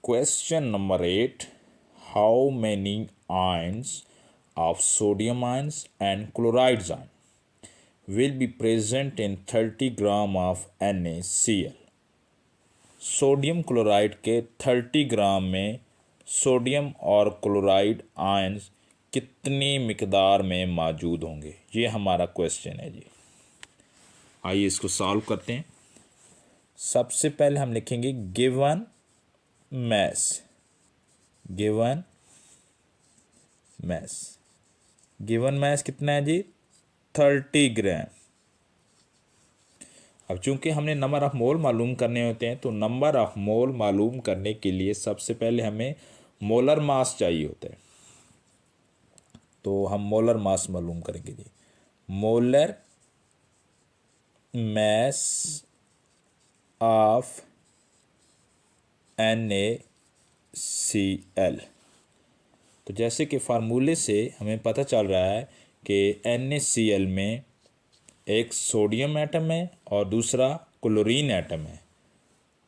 Question number 8. How many ions of sodium ions and chloride ion will be present in 30 gram of NaCl? Sodium chloride के 30 ग्राम में sodium और chloride ions कितनी मिकदार में मौजूद होंगे, ये हमारा क्वेश्चन है जी। आइए इसको सॉल्व करते हैं। सबसे पहले हम लिखेंगे गिवन मैस। गिवन मैस कितना है जी? 30 ग्राम। अब चूंकि हमने नंबर ऑफ मोल मालूम करने होते हैं, तो नंबर ऑफ मोल मालूम करने के लिए सबसे पहले हमें मोलर मास चाहिए होता है। तो हम मोलर मास मालूम करेंगे जी। Molar mass of NaCl। तो जैसे कि फार्मूले से हमें पता चल रहा है कि NaCl में एक सोडियम एटम है और दूसरा क्लोरीन एटम है।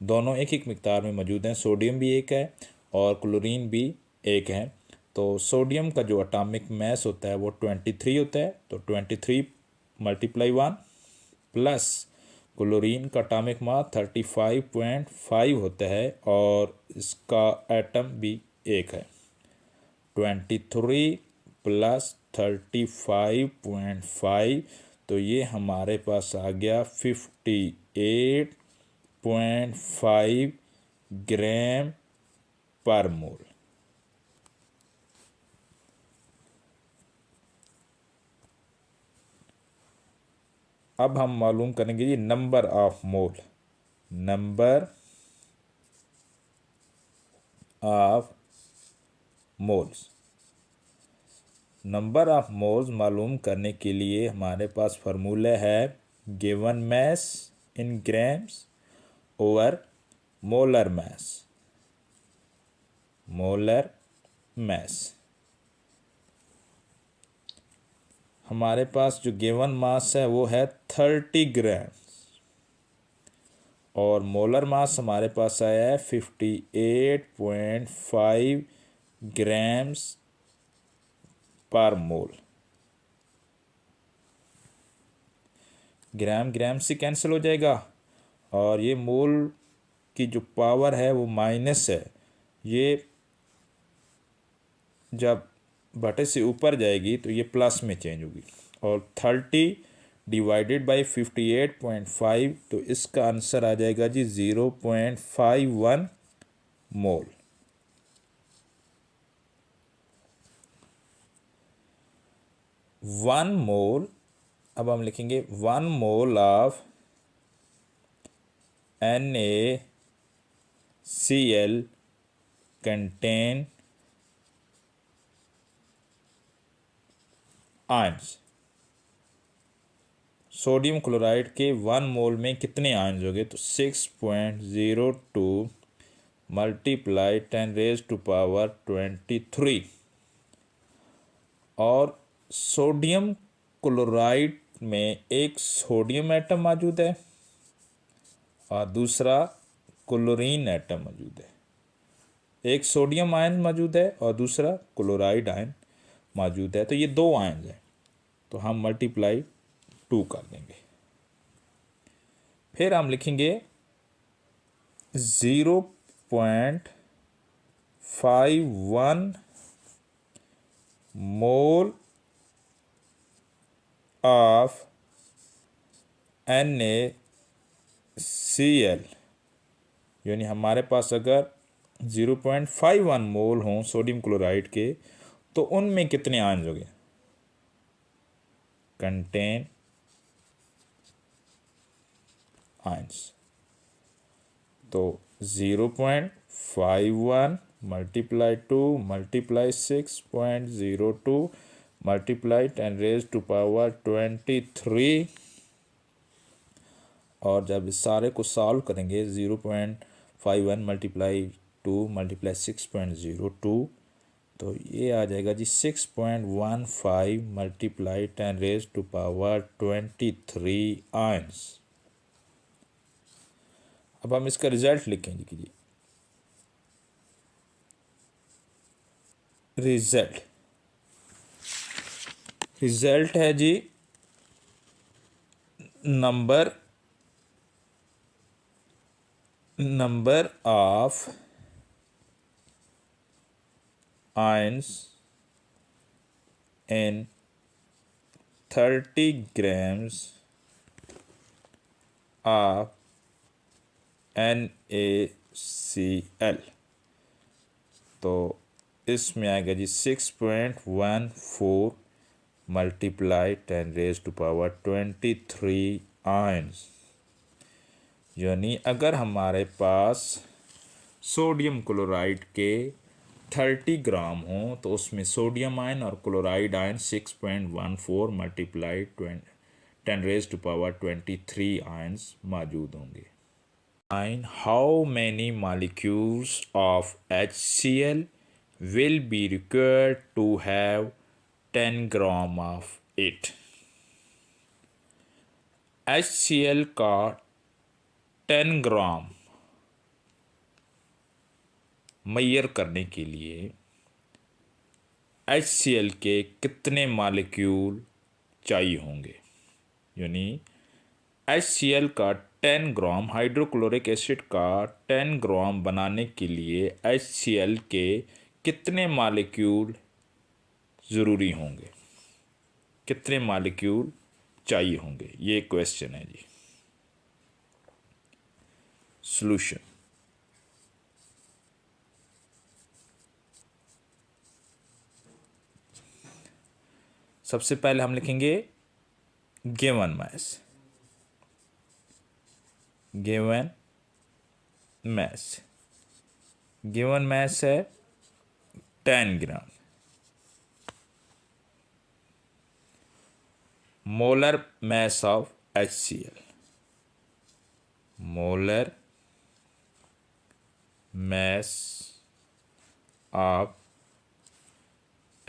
दोनों एक एक मिकदार में मौजूद हैं। सोडियम भी एक है और क्लोरीन भी एक है। तो सोडियम का जो एटॉमिक मास होता है वो 23 होता है। तो 23 × 1 प्लस क्लोरीन का एटॉमिक मास 35.5 होता है और इसका एटम भी एक है। 23 + 35.5, तो ये हमारे पास आ गया 58.5 ग्राम पर मोल। अब हम मालूम करेंगे ये number of mole. Number of moles. Number of moles मालूम करने के लिए हमारे पास फार्मूला है given mass in grams over molar mass. Molar mass हमारे पास जो गिवन मास है वो है 30 ग्राम और मोलर मास हमारे पास आया है 58.5 ग्राम्स पर मोल। ग्राम ग्राम से कैंसिल हो जाएगा और ये मोल की जो पावर है वो माइनस है। ये जब बटे से ऊपर जाएगी तो ये प्लस में चेंज होगी। और 30 डिवाइडेड बाई 58.5, तो इसका आंसर आ जाएगा जी 0.51 मोल। वन मोल, अब हम लिखेंगे 1 mole of NaCl contain ions. Sodium chloride के 1 मोल में कितने आयंस होंगे? तो 6.02 × 10⁻⁻23। और सोडियम क्लोराइड में एक सोडियम एटम मौजूद है और दूसरा क्लोरीन एटम मौजूद है। एक सोडियम आयन मौजूद है और दूसरा क्लोराइड आयन मौजूद है। तो ये 2 आयन हैं, तो हम मल्टीप्लाई 2 कर देंगे। फिर हम लिखेंगे 0.51 मोल ऑफ NaCl, यानी हमारे पास अगर 0.51 मोल हों सोडियम क्लोराइड के, तो उनमें कितने आयंस होंगे? Contain ions. तो 0.51 × 2 × 6.02 × 10⁻23। और जब इस सारे को सॉल्व करेंगे 0.51 × 2 × 6.02, तो ये आ जाएगा जी 6.15 × 10⁻23 आयंस। अब हम इसका रिजल्ट लिखेंगे कि जी रिजल्ट है जी number of ions in 30 grams of NaCl। तो इसमें आएगा जी 6.14 मल्टीप्लाई 10⁻23 आयंस। यानी अगर हमारे पास सोडियम क्लोराइड के 30 ग्राम हो तो उसमें सोडियम आयन और क्लोराइड आयन 6.14 मल्टीप्लाई 10⁻23 आयंस मौजूद होंगे। Nine, how many molecules of HCl will be required to have 10 gram of it? HCl का 10 ग्राम मैयर करने के लिए HCl के कितने मॉलिक्यूल चाहिए होंगे। यानी HCl का 10 ग्राम हाइड्रोक्लोरिक एसिड का 10 ग्राम बनाने के लिए HCl के कितने मॉलिक्यूल ज़रूरी होंगे, कितने मॉलिक्यूल चाहिए होंगे, ये क्वेश्चन है जी। सॉल्यूशन, सबसे पहले हम लिखेंगे गिवन मास। गिवन मास है 10 gram. Molar mass of HCl, molar mass of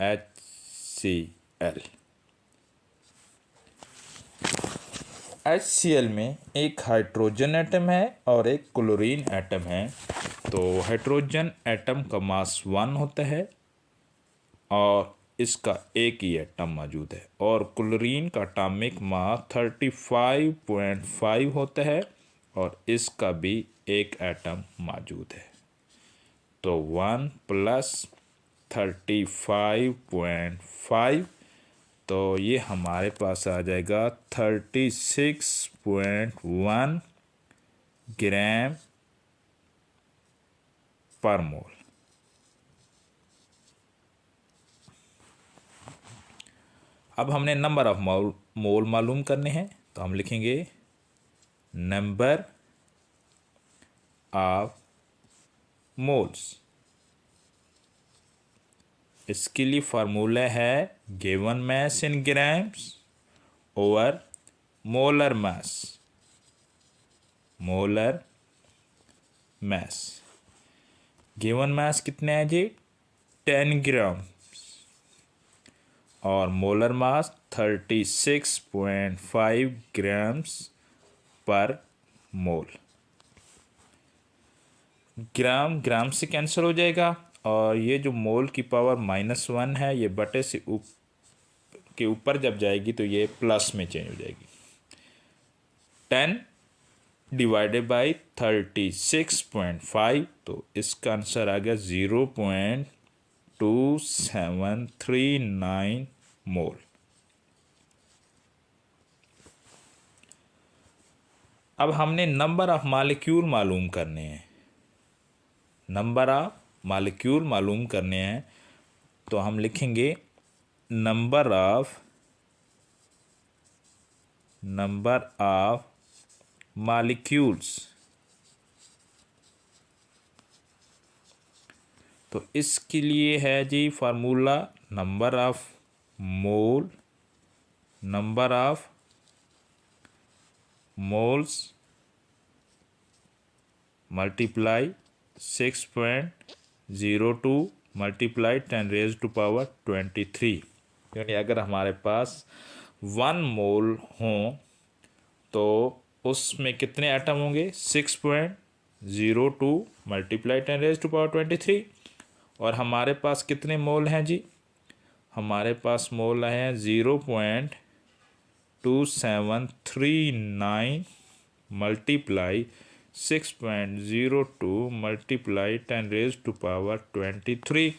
HCl। HCl में एक हाइड्रोजन एटम है और एक क्लोरीन एटम है। तो हाइड्रोजन एटम का मास 1 होता है और इसका एक ही एटम मौजूद है, और क्लोरीन का एटॉमिक मास 35.5 होता है और इसका भी एक एटम मौजूद है। तो 1 + 35.5, तो ये हमारे पास आ जाएगा 36.1 ग्राम पर मोल। अब हमने नंबर ऑफ मोल मालूम करने हैं, तो हम लिखेंगे नंबर ऑफ मोल्स। इसके लिए फार्मूला है गिवन मास इन grams over molar mass. Molar mass, given mass कितने है जी 10 ग्राम और मोलर मास 36.5 ग्राम्स पर मोल। ग्राम ग्राम से कैंसिल हो जाएगा और ये जो मोल की पावर -1 है ये बटे से के ऊपर जब जाएगी तो ये प्लस में चेंज हो जाएगी। 10 डिवाइडेड बाई 36.5, तो इसका आंसर आ गया 0.2739 मोल। अब हमने नंबर ऑफ मॉलिक्यूल मालूम करने हैं। नंबर ऑफ मॉलिक्यूल मालूम करने हैं तो हम लिखेंगे नंबर ऑफ मॉलिक्यूल्स। तो इसके लिए है जी formula number of mole, number of moles multiply 6.02 multiply 10⁻23। यानी अगर हमारे पास 1 मोल हों तो उसमें कितने एटम होंगे 6.02 मल्टीप्लाई 10⁻23, और हमारे पास कितने मोल हैं जी? हमारे पास मोल हैं 0.2739 मल्टीप्लाई 6.02 मल्टीप्लाई 10⁻23।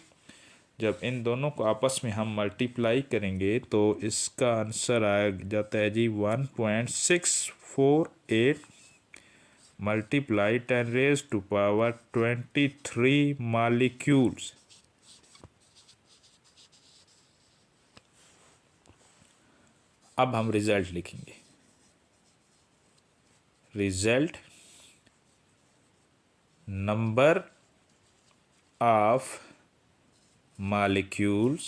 जब इन दोनों को आपस में हम मल्टीप्लाई करेंगे तो इसका आंसर आ जाता है जी 1.648 मल्टीप्लाई 10⁻23 मॉलिक्यूल्स। अब हम रिजल्ट लिखेंगे। Result number of molecules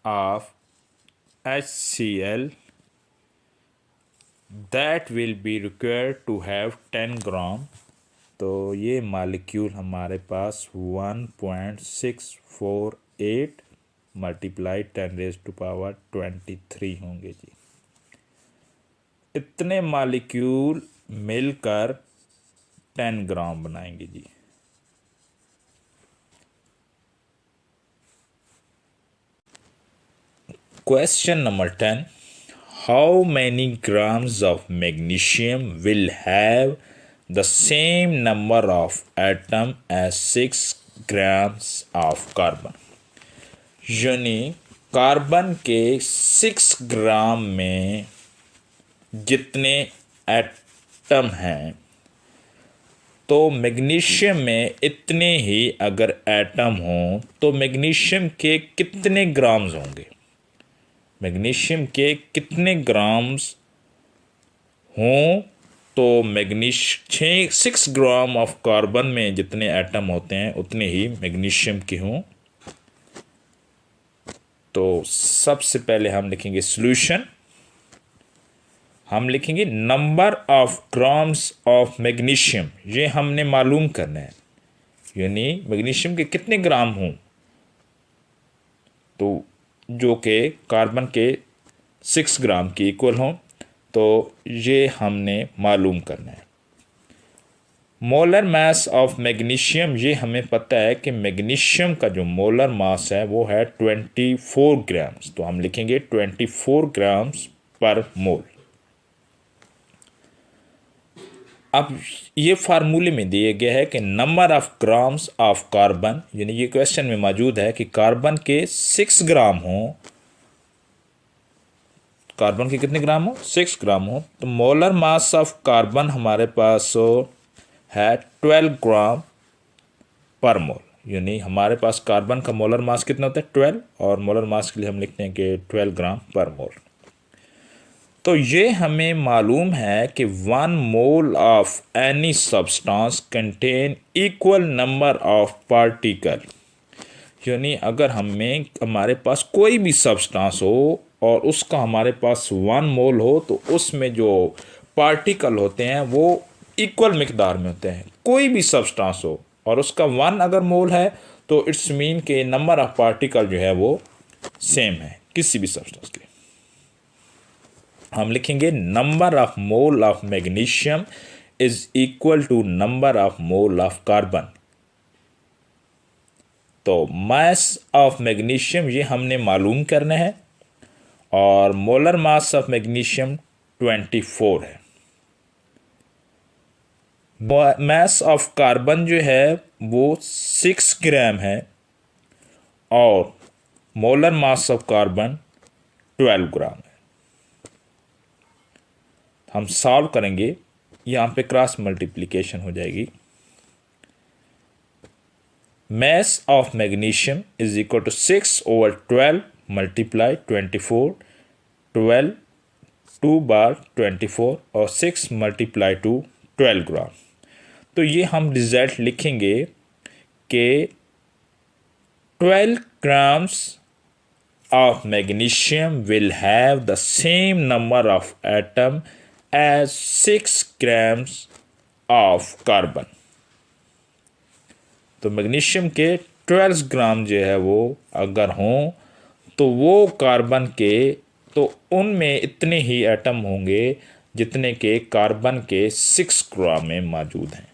of HCl that will be required to have 10 ग्राम। तो ये मालिक्यूल हमारे पास 1.648 मल्टीप्लाई 10⁻23 होंगे जी। इतने मालिक्यूल मिलकर 10 ग्राम बनाएंगे जी। Question number 10, how many grams of magnesium will have the same number of atom as 6 grams of carbon. यानी carbon के 6 ग्राम में जितने एटम हैं तो मैग्नीशियम में इतने ही अगर एटम हों तो मैग्नीशियम के कितने ग्राम्स होंगे? मैग्नीशियम के कितने ग्राम्स हों तो 6 ग्राम ऑफ कार्बन में जितने एटम होते हैं उतने ही मैग्नीशियम के हों। तो सबसे पहले हम लिखेंगे सॉल्यूशन। हम लिखेंगे number of grams of magnesium, ये हमने मालूम करना है, यानी मैग्नीशियम के कितने ग्राम हों तो जो कि कार्बन के 6 ग्राम के इक्वल हों, तो ये हमने मालूम करना है। मोलर मास ऑफ मैग्नीशियम, ये हमें पता है कि मैग्नीशियम का जो मोलर मास है वो है 24 ग्राम्स। तो हम लिखेंगे 24 ग्राम्स पर मोल। अब ये फार्मूले में दिया गया है कि number of grams of carbon, यानी ये क्वेश्चन में मौजूद है कि कार्बन के 6 ग्राम हों, कार्बन के कितने ग्राम हो? 6 ग्राम हो। तो मोलर मास ऑफ कार्बन हमारे पास है 12 ग्राम पर मोल, यानी हमारे पास कार्बन का मोलर मास कितना होता है? 12, और मोलर मास के लिए हम लिखते हैं कि 12 ग्राम पर मोल। तो ये हमें मालूम है कि 1 mole of any substance contain equal number of particle, यानी अगर हमारे पास कोई भी सब्सटेंस हो और उसका हमारे पास 1 मोल हो तो उसमें जो पार्टिकल होते हैं वो इक्वल मिकदार में होते हैं। कोई भी सब्सटेंस हो और उसका 1 अगर मोल है तो इट्स मीन के नंबर ऑफ पार्टिकल जो है वो सेम है किसी भी सब्सटेंस के। हम लिखेंगे number of mole of magnesium is equal to number of mole of carbon. तो मास ऑफ मैग्नीशियम ये हमने मालूम करना है और मोलर मास ऑफ मैग्नीशियम 24 है। मास ऑफ कार्बन जो है वो 6 ग्राम है और मोलर मास ऑफ कार्बन 12 ग्राम है। हम सॉल्व करेंगे, यहाँ पे क्रॉस मल्टीप्लिकेशन हो जाएगी। mass of magnesium is equal to 6/12 multiply 24, 12 2 बार 24 और 6 मल्टीप्लाई टू 12 ग्राम। तो ये हम रिजल्ट लिखेंगे कि 12 grams of magnesium will have the same number of atom as 6 grams of carbon। तो मैग्नीशियम के 12 ग्राम जो है वो अगर हों तो वो कार्बन के, तो उनमें इतने ही एटम होंगे जितने के कार्बन के 6 ग्राम में मौजूद हैं।